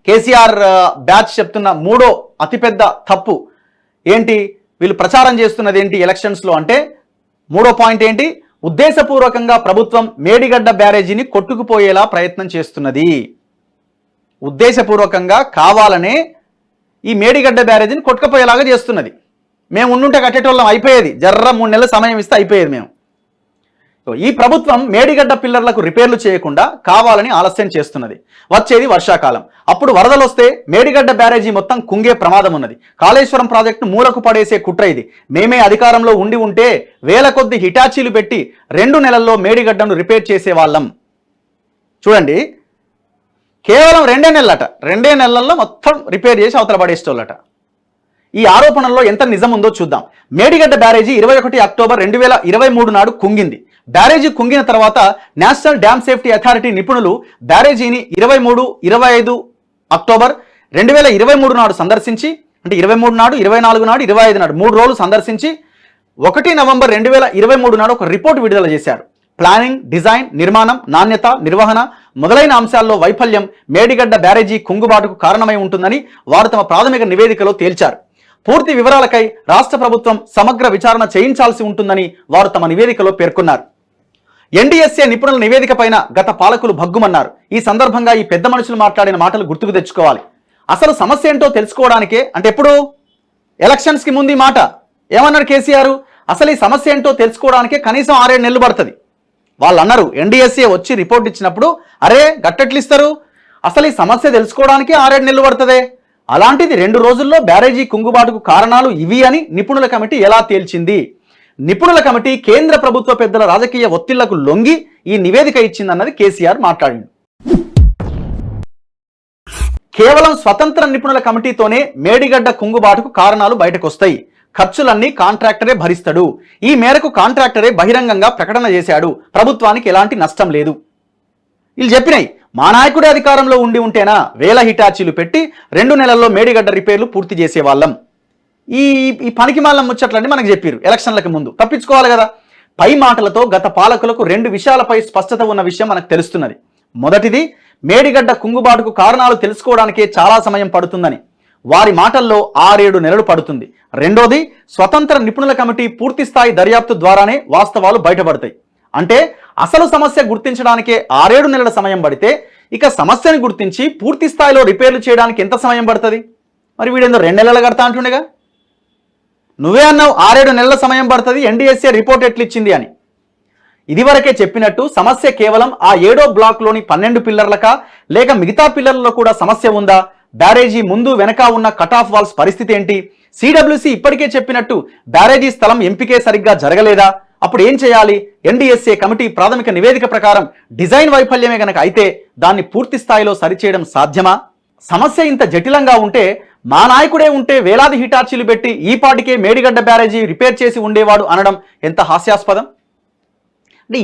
KCR batch చెప్తున్న మూడో అతిపెద్ద తప్పు ఏంటి, వీళ్ళు ప్రచారం చేస్తున్నది ఏంటి ఎలక్షన్స్లో అంటే మూడో పాయింట్ ఏంటి, ఉద్దేశపూర్వకంగా ప్రభుత్వం మేడిగడ్డ బ్యారేజీని కొట్టుకుపోయేలా ప్రయత్నం చేస్తున్నది. ఉద్దేశపూర్వకంగా కావాలనే ఈ మేడిగడ్డ బ్యారేజీని కొట్టుకుపోయేలాగా చేస్తున్నది. మేము ఉండుంటే కట్టేటోళ్ళం, అయిపోయేది, జర్ర 3 నెలల సమయం ఇస్తే అయిపోయేది. మేము ఈ ప్రభుత్వం మేడిగడ్డ పిల్లర్లకు రిపేర్లు చేయకుండా కావాలని ఆలస్యం చేస్తున్నది. వచ్చేది వర్షాకాలం, అప్పుడు వరదలు వస్తే మేడిగడ్డ బ్యారేజీ మొత్తం కుంగే ప్రమాదం ఉన్నది. కాళేశ్వరం ప్రాజెక్టు మూలకు పడేసే కుట్ర ఇది. మేమే అధికారంలో ఉండి ఉంటే వేల కొద్ది హిటాచీలు పెట్టి 2 నెలల్లో మేడిగడ్డను రిపేర్ చేసే వాళ్ళం. చూడండి, కేవలం 2 నెలలట, 2 నెలల్లో మొత్తం రిపేర్ చేసి అవతల పడేసేటోళ్ళట. ఈ ఆరోపణల్లో ఎంత నిజం ఉందో చూద్దాం. మేడిగడ్డ బ్యారేజీ 21 అక్టోబర్ 2023 నాడు కుంగింది. బ్యారేజీ కుంగిన తర్వాత నేషనల్ డ్యామ్ సేఫ్టీ అథారిటీ నిపుణులు బ్యారేజీని 23, 25 అక్టోబర్ 2023 నాడు సందర్శించి, అంటే 23 నాడు, 24 నాడు, 25 నాడు 3 రోజులు సందర్శించి 1 నవంబర్ 2023 నాడు ఒక రిపోర్ట్ విడుదల చేశారు. ప్లానింగ్, డిజైన్, నిర్మాణం, నాణ్యత, నిర్వహణ మొదలైన అంశాల్లో వైఫల్యం మేడిగడ్డ బ్యారేజీ కుంగుబాటుకు కారణమై ఉంటుందని వారు తమ ప్రాథమిక నివేదికలో తేల్చారు. పూర్తి వివరాలకై రాష్ట్ర ప్రభుత్వం సమగ్ర విచారణ చేయించాల్సి ఉంటుందని వారు తమ నివేదికలో పేర్కొన్నారు. ఎన్డీఎస్ఏ నిపుణుల నివేదిక పైన గత పాలకులు భగ్గుమన్నారు. ఈ సందర్భంగా ఈ పెద్ద మనుషులు మాట్లాడిన మాటలు గుర్తుకు తెచ్చుకోవాలి. అసలు సమస్య ఏంటో తెలుసుకోవడానికే, అంటే ఎప్పుడు ఎలక్షన్స్కి ముందు మాట ఏమన్నారు కేసీఆర్, అసలు ఈ సమస్య ఏంటో తెలుసుకోవడానికే కనీసం 6-7 నెలలు పడుతుంది. వాళ్ళు అన్నారు, ఎన్డీఎస్ఏ వచ్చి రిపోర్ట్ ఇచ్చినప్పుడు అరే గట్టెట్లు ఇస్తారు, అసలు ఈ సమస్య తెలుసుకోవడానికి 6-7 నెలలు పడుతుంది. అలాంటిది 2 రోజుల్లో బ్యారేజీ కుంగుబాటుకు కారణాలు ఇవి అని నిపుణుల కమిటీ ఎలా తేల్చింది? నిపుణుల కమిటీ కేంద్ర ప్రభుత్వ పెద్దల రాజకీయ ఒత్తిళ్లకు లొంగి ఈ నివేదిక ఇచ్చిందన్నది కేసీఆర్ మాట్లాడింది. కేవలం స్వతంత్ర నిపుణుల కమిటీతోనే మేడిగడ్డ కుంగుబాటుకు కారణాలు బయటకు వస్తాయి. ఖర్చులన్నీ కాంట్రాక్టరే భరిస్తాడు. ఈ మేరకు కాంట్రాక్టరే బహిరంగంగా ప్రకటన చేశాడు. ప్రభుత్వానికి ఎలాంటి నష్టం లేదు. వీళ్ళు చెప్పినాయి, మా నాయకుడే అధికారంలో ఉండి ఉంటేనా వేల హిటాచీలు పెట్టి 2 నెలల్లో మేడిగడ్డ రిపేర్లు పూర్తి చేసేవాళ్ళం. ఈ పనికి మాలం ముచ్చట్లన్నీ మనకు చెప్పారు ఎలక్షన్లకు ముందు. తప్పించుకోవాలి కదా. పై మాటలతో గత పాలకులకు 2 విషయాలపై స్పష్టత ఉన్న విషయం మనకు తెలుస్తున్నది. మొదటిది, మేడిగడ్డ కుంగుబాటుకు కారణాలు తెలుసుకోవడానికే చాలా సమయం పడుతుందని వారి మాటల్లో 6-7 నెలలు పడుతుంది. రెండోది, స్వతంత్ర నిపుణుల కమిటీ పూర్తి స్థాయి దర్యాప్తు ద్వారానే వాస్తవాలు బయటపడతాయి. అంటే అసలు సమస్య గుర్తించడానికే 6-7 నెలల సమయం పడితే ఇక సమస్యను గుర్తించి పూర్తి స్థాయిలో రిపేర్లు చేయడానికి ఎంత సమయం పడుతుంది? మరి వీడేందో 2 నెలలు కడతా అంటుండేగా. నువ్వే అన్నావు 6-7 నెలల సమయం పడుతుంది, ఎన్డీఎస్ఏ రిపోర్ట్ ఎట్లిచ్చింది అని. ఇదివరకే చెప్పినట్టు సమస్య కేవలం ఆ 7వ బ్లాక్లోని 12 పిల్లర్లకా లేక మిగతా పిల్లర్లలో కూడా సమస్య ఉందా? బ్యారేజీ ముందు వెనక ఉన్న కట్ ఆఫ్ వాల్స్ పరిస్థితి ఏంటి? సిడబ్ల్యూసి ఇప్పటికే చెప్పినట్టు బ్యారేజీ స్థలం ఎంపికే సరిగ్గా జరగలేదా? అప్పుడు ఏం చేయాలి? ఎన్డీఎస్ఏ కమిటీ ప్రాథమిక నివేదిక ప్రకారం డిజైన్ వైఫల్యమే గనక అయితే దాన్ని పూర్తి స్థాయిలో సరిచేయడం సాధ్యమా? సమస్య ఇంత జటిలంగా ఉంటే మా నాయకుడే ఉంటే వేలాది హిటాచీలు పెట్టి ఈ పాటికే మేడిగడ్డ బ్యారేజీ రిపేర్ చేసి ఉండేవాడు అనడం ఎంత హాస్యాస్పదం. అంటే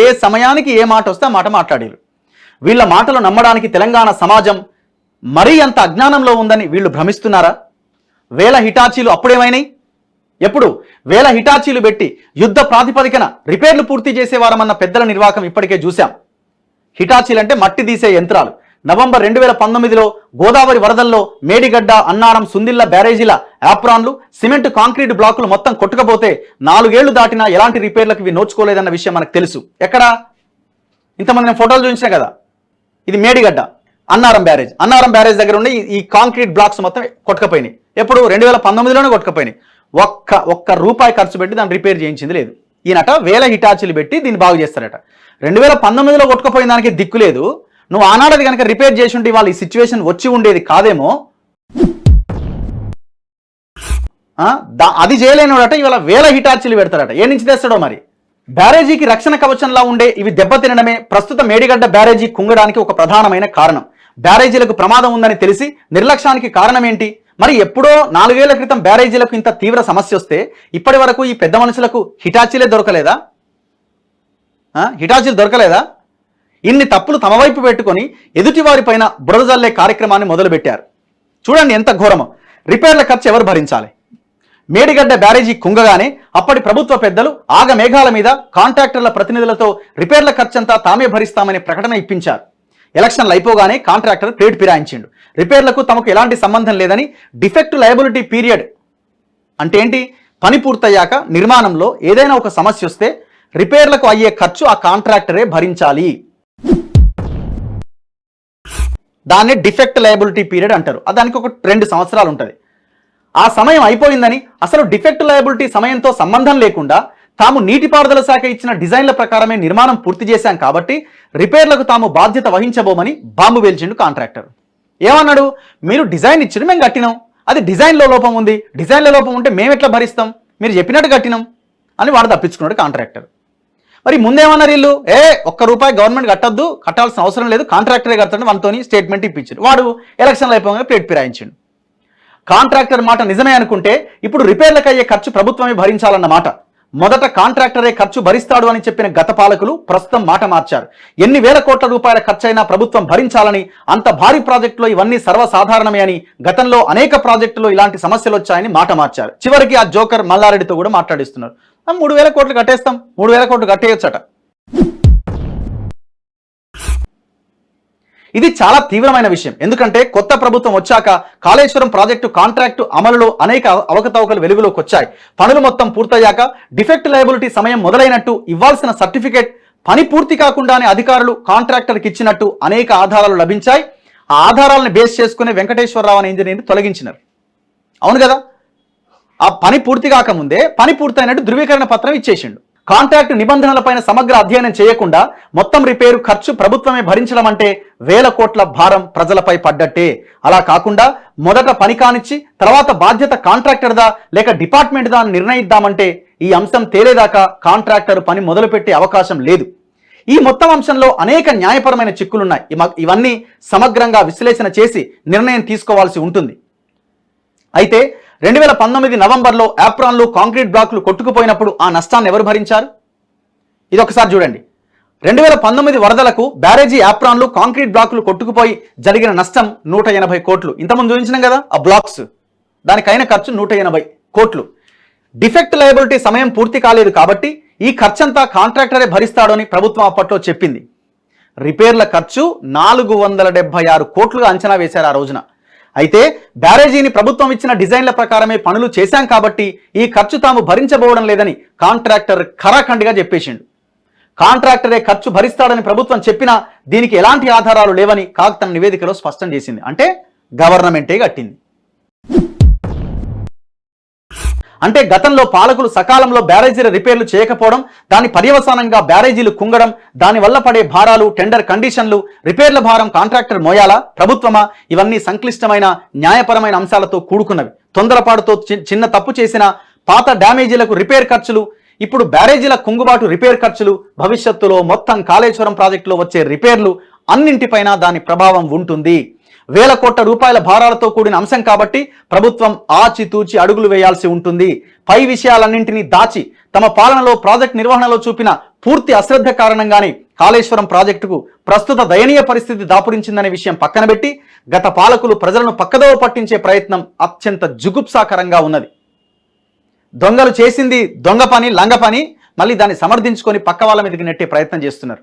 ఏ సమయానికి ఏ మాట వస్తే ఆ మాట మాట్లాడారు. వీళ్ళ మాటలు నమ్మడానికి తెలంగాణ సమాజం మరీ అంత అజ్ఞానంలో ఉందని వీళ్ళు భ్రమిస్తున్నారా? వేల హిటాచీలు అప్పుడేమైనాయి? ఎప్పుడు వేల హిటాచీలు పెట్టి యుద్ధ ప్రాతిపదికన రిపేర్లు పూర్తి చేసేవారమన్న పెద్దల నిర్వాకం ఇప్పటికే చూశాం. హిటాచీలు అంటే మట్టి తీసే యంత్రాలు. నవంబర్ 2019లో గోదావరి వరదల్లో మేడిగడ్డ, అన్నారం, సుందిల్ల బ్యారేజీల యాప్రాన్లు, సిమెంట్ కాంక్రీట్ బ్లాకులు మొత్తం కొట్టుకపోతే 4 ఏళ్లు దాటినా ఎలాంటి రిపేర్లకు ఇవి నోచుకోలేదన్న విషయం మనకు తెలుసు. ఎక్కడ? ఇంతమంది నేను ఫోటోలు చూపించిన కదా. ఇది మేడిగడ్డ, అన్నారం బ్యారేజ్ దగ్గర ఉండి ఈ కాంక్రీట్ బ్లాక్స్ మొత్తం కొట్టుకపోయినాయి. ఎప్పుడు? 2019లోనే కొట్టుకపోయినాయి. ఒక్క రూపాయి ఖర్చు పెట్టి దాన్ని రిపేర్ చేయించింది లేదు. ఈయనట వేల హిటాచీలు పెట్టి దీన్ని బాగు చేస్తారట. 2019లో కొట్టుకుపోయిన దానికి దిక్కు లేదు. నువ్వు ఆనాడది కనుక రిపేర్ చేసి ఉంటే వాళ్ళు ఈ సిచ్యువేషన్ వచ్చి ఉండేది కాదేమో. అది చేయలేనోడట ఇవాళ వేల హిటాచీలు పెడతారట. ఏ నుంచి తెస్తాడో మరి. బ్యారేజీకి రక్షణ కవచంలా ఉండే ఇవి దెబ్బతినడమే ప్రస్తుత మేడిగడ్డ బ్యారేజీ కుంగడానికి ఒక ప్రధానమైన కారణం. బ్యారేజీలకు ప్రమాదం ఉందని తెలిసి నిర్లక్ష్యానికి కారణం ఏంటి? మరి ఎప్పుడో 4 ఏళ్ల క్రితం బ్యారేజీలకు ఇంత తీవ్ర సమస్య వస్తే ఇప్పటి వరకు ఈ పెద్ద మనుషులకు హిటాచీలే దొరకలేదా? హిటాచీలు దొరకలేదా? ఇన్ని తప్పులు తమ వైపు పెట్టుకొని ఎదుటివారి పైన బురద జల్లే కార్యక్రమాన్ని మొదలుపెట్టారు. చూడండి ఎంత ఘోరమో. రిపేర్ల ఖర్చు ఎవరు భరించాలి? మేడిగడ్డ బ్యారేజీ కుంగగానే అప్పటి ప్రభుత్వ పెద్దలు ఆగమేఘాల మీద కాంట్రాక్టర్ల ప్రతినిధులతో రిపేర్ల ఖర్చంతా తామే భరిస్తామని ప్రకటన ఇప్పించారు. ఎలక్షన్లు అయిపోగానే కాంట్రాక్టర్ క్రెడిట్ ఫిరాయించిండు. రిపేర్లకు తమకు ఎలాంటి సంబంధం లేదని. డిఫెక్ట్ లయబిలిటీ పీరియడ్ అంటే ఏంటి? పని పూర్తయ్యాక నిర్మాణంలో ఏదైనా ఒక సమస్య వస్తే రిపేర్లకు అయ్యే ఖర్చు ఆ కాంట్రాక్టరే భరించాలి. దాన్ని డిఫెక్ట్ లయబిలిటీ పీరియడ్ అంటారు. దానికి ఒక 2 సంవత్సరాలు ఉంటుంది. ఆ సమయం అయిపోయిందని అసలు డిఫెక్ట్ లయబిలిటీ సమయంతో సంబంధం లేకుండా తాము నీటిపారుదల శాఖ ఇచ్చిన డిజైన్ల ప్రకారమే నిర్మాణం పూర్తి చేశాం కాబట్టి రిపేర్లకు తాము బాధ్యత వహించబోమని బాంబు వేల్చిండు కాంట్రాక్టర్. ఏమన్నాడు? మీరు డిజైన్ ఇచ్చిన మేము కట్టినాం, అది డిజైన్లో లోపం ఉంది, డిజైన్లో లోపం ఉంటే మేము ఎట్లా భరిస్తాం, మీరు చెప్పినట్టు కట్టినాం అని వాడు తప్పించుకున్నాడు కాంట్రాక్టర్. మరి ముందేమన్నారు వీళ్ళు? ₹1 గవర్నమెంట్ కట్టద్దు, కట్టాల్సిన అవసరం లేదు, కాంట్రాక్టరే కడతాడు, మనతోని స్టేట్మెంట్ ఇప్పించాడు. వాడు ఎలక్షన్లు అయిపోగానే ప్లేట్ ఫిరాయించాడు. కాంట్రాక్టర్ మాట నిజమే అనుకుంటే ఇప్పుడు రిపేర్లకు అయ్యే ఖర్చు ప్రభుత్వమే భరించాలన్నమాట. మొదట కాంట్రాక్టరే ఖర్చు భరిస్తాడు అని చెప్పిన గత పాలకులు ప్రస్తుతం మాట మార్చారు. ఎన్ని వేల కోట్ల రూపాయల ఖర్చైనా ప్రభుత్వం భరించాలని, అంత భారీ ప్రాజెక్టులో ఇవన్నీ సర్వసాధారణమే అని, గతంలో అనేక ప్రాజెక్టులో ఇలాంటి సమస్యలు వచ్చాయని మాట మార్చారు. చివరికి ఆ జోకర్ మల్లారెడ్డితో కూడా మాట్లాడిస్తున్నారు. 3,000 కోట్లు కట్టేస్తాం, 3,000 కోట్లు కట్టేయొచ్చట. ఇది చాలా తీవ్రమైన విషయం. ఎందుకంటే కొత్త ప్రభుత్వం వచ్చాక కాళేశ్వరం ప్రాజెక్టు కాంట్రాక్టు అమలులో అనేక అవకతవకలు వెలుగులోకి వచ్చాయి. పనులు మొత్తం పూర్తయ్యాక డిఫెక్ట్ లయబిలిటీ సమయం మొదలైనట్టు ఇవ్వాల్సిన సర్టిఫికేట్ పని పూర్తి కాకుండానే అధికారులు కాంట్రాక్టర్కి ఇచ్చినట్టు అనేక ఆధారాలు లభించాయి. ఆ ఆధారాలను బేస్ చేసుకునే వెంకటేశ్వరరావు అనే ఇంజనీర్ని తొలగించినారు. అవును కదా? ఆ పని పూర్తి కాకముందే పని పూర్తయినట్టు ధృవీకరణ పత్రం ఇచ్చేసిండు. కాంట్రాక్టు నిబంధనలపైన సమగ్ర అధ్యయనం చేయకుండా మొత్తం రిపేరు ఖర్చు ప్రభుత్వమే భరించడం అంటే వేల కోట్ల భారం ప్రజలపై పడ్డట్టే. అలా కాకుండా మొదట పని కానిచ్చి తర్వాత బాధ్యత కాంట్రాక్టర్దా లేక డిపార్ట్మెంట్దా అని నిర్ణయిద్దామంటే ఈ అంశం తేలేదాకా కాంట్రాక్టర్ పని మొదలుపెట్టే అవకాశం లేదు. ఈ మొత్తం అంశంలో అనేక న్యాయపరమైన చిక్కులున్నాయి. ఇవన్నీ సమగ్రంగా విశ్లేషణ చేసి నిర్ణయం తీసుకోవాల్సి ఉంటుంది. అయితే 2019 నవంబర్లో యాప్రాన్లు కాంక్రీట్ బ్లాక్లు కొట్టుకుపోయినప్పుడు ఆ నష్టాన్ని ఎవరు భరించారు? ఇది ఒకసారి చూడండి. 2019 వరదలకు బ్యారేజీ యాప్రాన్లు కాంక్రీట్ బ్లాక్లు కొట్టుకుపోయి జరిగిన నష్టం 180 కోట్లు. ఇంతకుముందు చూపించినాం కదా ఆ బ్లాక్స్, దానికైన ఖర్చు 180 కోట్లు. డిఫెక్ట్ లయబిలిటీ సమయం పూర్తి కాలేదు కాబట్టి ఈ ఖర్చంతా కాంట్రాక్టరే భరిస్తాడు అని ప్రభుత్వం అప్పట్లో చెప్పింది. రిపేర్ల ఖర్చు 476 కోట్లుగా అంచనా వేశారు ఆ రోజున. అయితే బ్యారేజీని ప్రభుత్వం ఇచ్చిన డిజైన్ల ప్రకారమే పనులు చేశాం కాబట్టి ఈ ఖర్చు తాము భరించబోవడం లేదని కాంట్రాక్టర్ ఖరాఖండిగా చెప్పేసిండు. కాంట్రాక్టరే ఖర్చు భరిస్తాడని ప్రభుత్వం చెప్పినా దీనికి ఎలాంటి ఆధారాలు లేవని కాగ్ తన నివేదికలో స్పష్టం చేసింది. అంటే గవర్నమెంటే కట్టింది. అంటే గతంలో పాలకులు సకాలంలో బ్యారేజీల రిపేర్లు చేయకపోవడం, దాని పర్యవసానంగా బ్యారేజీలు కుంగడం, దానివల్ల పడే భారాలు, టెండర్ కండిషన్లు, రిపేర్ల భారం కాంట్రాక్టర్ మోయాలా ప్రభుత్వమా? ఇవన్నీ సంక్లిష్టమైన న్యాయపరమైన అంశాలతో కూడుకున్నవి. తొందరపాటుతో చిన్న తప్పు చేసిన పాత డ్యామేజీలకు రిపేర్ ఖర్చులు, ఇప్పుడు బ్యారేజీల కుంగుబాటు రిపేర్ ఖర్చులు, భవిష్యత్తులో మొత్తం కాళేశ్వరం ప్రాజెక్టులో వచ్చే రిపేర్లు అన్నింటిపైన దాని ప్రభావం ఉంటుంది. వేల కోట్ల రూపాయల భారాలతో కూడిన అంశం కాబట్టి ప్రభుత్వం ఆచితూచి అడుగులు వేయాల్సి ఉంటుంది. పై విషయాలన్నింటినీ దాచి తమ పాలనలో ప్రాజెక్ట్ నిర్వహణలో చూపిన పూర్తి అశ్రద్ధ కారణంగానే కాళేశ్వరం ప్రాజెక్టుకు ప్రస్తుత దయనీయ పరిస్థితి దాపురించిందనే విషయం పక్కన పెట్టి గత పాలకులు ప్రజలను పక్కదోవ పట్టించే ప్రయత్నం అత్యంత జుగుప్సాకరంగా ఉన్నది. దొంగలు చేసింది దొంగ పని, లంగ పని, మళ్ళీ దాన్ని సమర్థించుకొని పక్క వాళ్ళ మీదకి నెట్టే ప్రయత్నం చేస్తున్నారు.